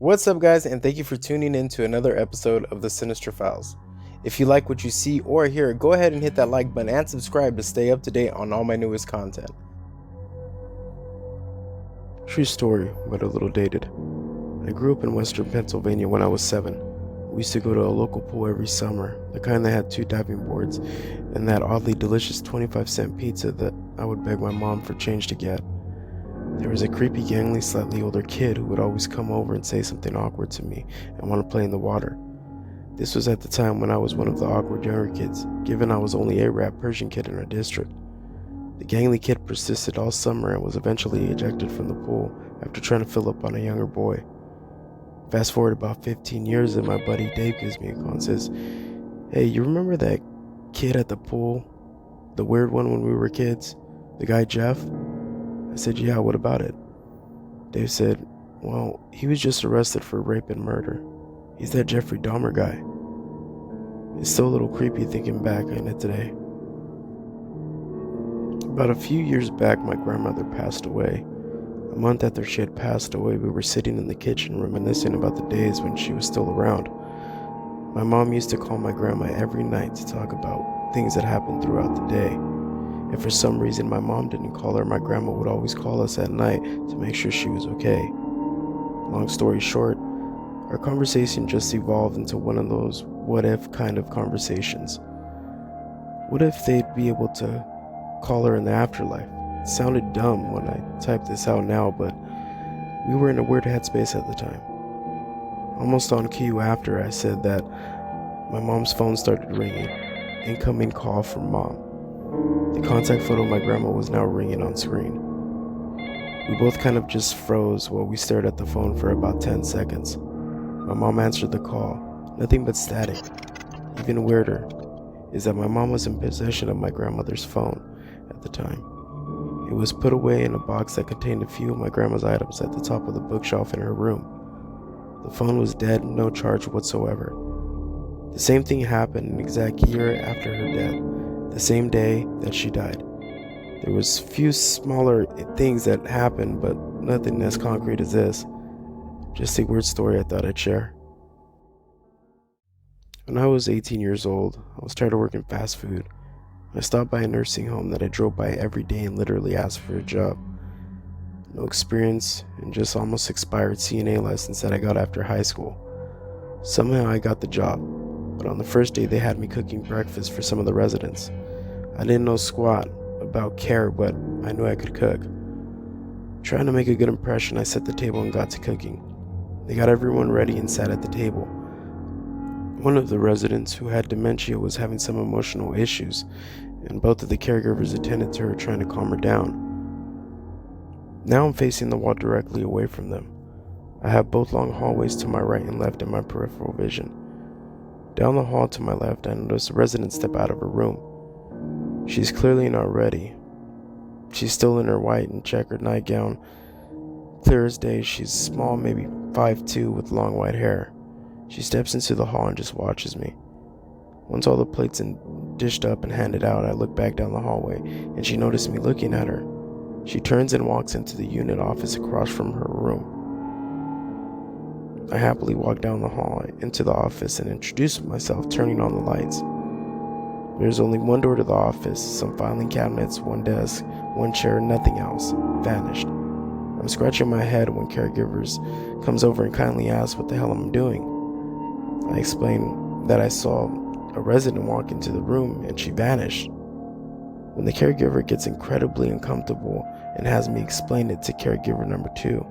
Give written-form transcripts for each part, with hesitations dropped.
What's up, guys, and thank you for tuning in to another episode of the Sinister Files. If you like what you see or hear, go ahead and hit that like button and subscribe to stay up to date on all my newest content. True story, but a little dated. I grew up in western Pennsylvania when I was 7. We used to go to a local pool every summer, the kind that had 2 diving boards, and that oddly delicious 25-cent pizza that I would beg my mom for change to get. There was a creepy, gangly, slightly older kid who would always come over and say something awkward to me and want to play in the water. This was at the time when I was one of the awkward younger kids, given I was only a rap Persian kid in our district. The gangly kid persisted all summer and was eventually ejected from the pool after trying to fill up on a younger boy. Fast forward about 15 years and my buddy Dave gives me a call and says, "Hey, you remember that kid at the pool? The weird one when we were kids? The guy Jeff?" I said, "Yeah, what about it?" Dave said, "Well, he was just arrested for rape and murder. He's that Jeffrey Dahmer guy." It's still a little creepy thinking back on it today. About a few years back, my grandmother passed away. A month after she had passed away, we were sitting in the kitchen reminiscing about the days when she was still around. My mom used to call my grandma every night to talk about things that happened throughout the day. If for some reason my mom didn't call her, my grandma would always call us at night to make sure she was okay. Long story short, our conversation just evolved into one of those what if kind of conversations. What if they'd be able to call her in the afterlife? It sounded dumb when I typed this out now, but we were in a weird headspace at the time. Almost on cue after I said that, my mom's phone started ringing. Incoming call from mom. The contact photo of my grandma was now ringing on screen. We both kind of just froze while we stared at the phone for about 10 seconds. My mom answered the call, nothing but static. Even weirder is that my mom was in possession of my grandmother's phone at the time. It was put away in a box that contained a few of my grandma's items at the top of the bookshelf in her room. The phone was dead, no charge whatsoever. The same thing happened an exact year after her death, the same day that she died. There was few smaller things that happened, but nothing as concrete as this. Just a weird story I thought I'd share. When I was 18 years old, I was tired of working fast food. I stopped by a nursing home that I drove by every day and literally asked for a job. No experience and just almost expired CNA license that I got after high school. Somehow I got the job, but on the first day they had me cooking breakfast for some of the residents. I didn't know squat about care, but I knew I could cook. Trying to make a good impression, I set the table and got to cooking. They got everyone ready and sat at the table. One of the residents who had dementia was having some emotional issues, and both of the caregivers attended to her, trying to calm her down. Now I'm facing the wall directly away from them. I have both long hallways to my right and left in my peripheral vision. Down the hall to my left, I notice a resident step out of her room. She's clearly not ready. She's still in her white and checkered nightgown. Clear as day, she's small, maybe 5'2", with long white hair. She steps into the hall and just watches me. Once all the plates are dished up and handed out, I look back down the hallway, and she noticed me looking at her. She turns and walks into the unit office across from her room. I happily walk down the hall into the office and introduce myself, turning on the lights. There's only one door to the office, some filing cabinets, one desk, one chair, nothing else. Vanished. I'm scratching my head when caregivers comes over and kindly asks what the hell I'm doing. I explain that I saw a resident walk into the room and she vanished. When the caregiver gets incredibly uncomfortable and has me explain it to caregiver number 2,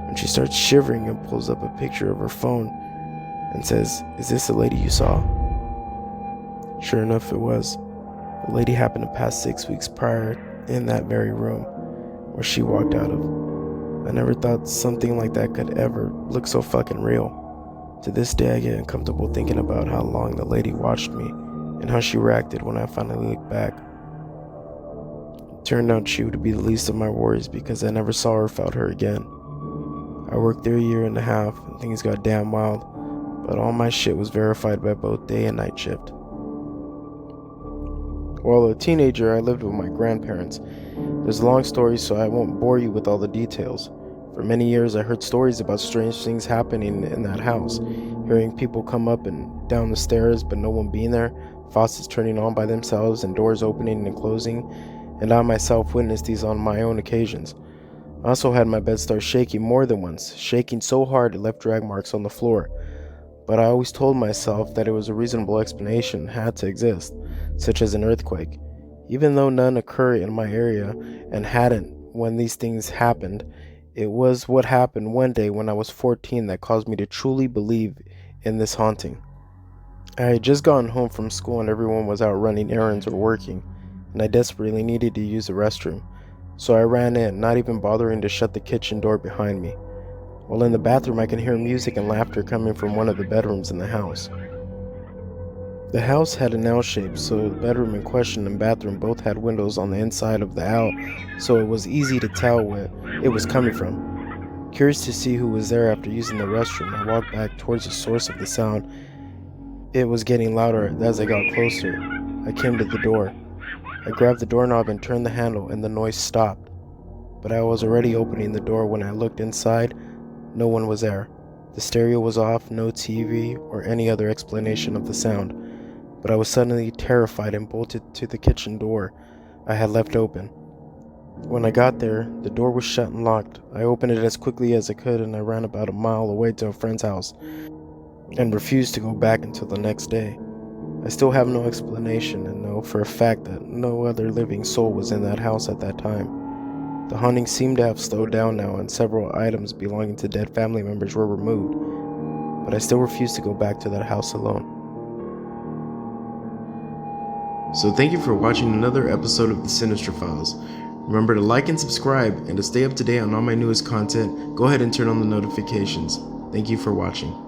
and she starts shivering and pulls up a picture of her phone and says, "Is this the lady you saw?" Sure enough, it was. The lady happened to pass 6 weeks prior in that very room where she walked out of. I never thought something like that could ever look so fucking real. To this day, I get uncomfortable thinking about how long the lady watched me and how she reacted when I finally looked back. It turned out she would be the least of my worries because I never saw or felt her again. I worked there a year and a half and things got damn wild, but all my shit was verified by both day and night shift. While a teenager, I lived with my grandparents. There's a long story, so I won't bore you with all the details. For many years, I heard stories about strange things happening in that house, hearing people come up and down the stairs, but no one being there, faucets turning on by themselves, and doors opening and closing, and I myself witnessed these on my own occasions. I also had my bed start shaking more than once, shaking so hard it left drag marks on the floor. But I always told myself that it was a reasonable explanation had to exist, such as an earthquake. Even though none occur in my area and hadn't when these things happened, it was what happened one day when I was 14 that caused me to truly believe in this haunting. I had just gotten home from school and everyone was out running errands or working, and I desperately needed to use the restroom. So I ran in, not even bothering to shut the kitchen door behind me. While in the bathroom, I could hear music and laughter coming from one of the bedrooms in the house. The house had an L shape, so the bedroom in question and bathroom both had windows on the inside of the L, so it was easy to tell where it was coming from. Curious to see who was there after using the restroom, I walked back towards the source of the sound. It was getting louder as I got closer. I came to the door. I grabbed the doorknob and turned the handle, and the noise stopped. But I was already opening the door when I looked inside. No one was there. The stereo was off, no TV or any other explanation of the sound. But I was suddenly terrified and bolted to the kitchen door I had left open. When I got there, the door was shut and locked. I opened it as quickly as I could and I ran about a mile away to a friend's house and refused to go back until the next day. I still have no explanation and know for a fact that no other living soul was in that house at that time. The haunting seemed to have slowed down now and several items belonging to dead family members were removed, but I still refuse to go back to that house alone. So thank you for watching another episode of The Sinister Files. Remember to like and subscribe, and to stay up to date on all my newest content, go ahead and turn on the notifications. Thank you for watching.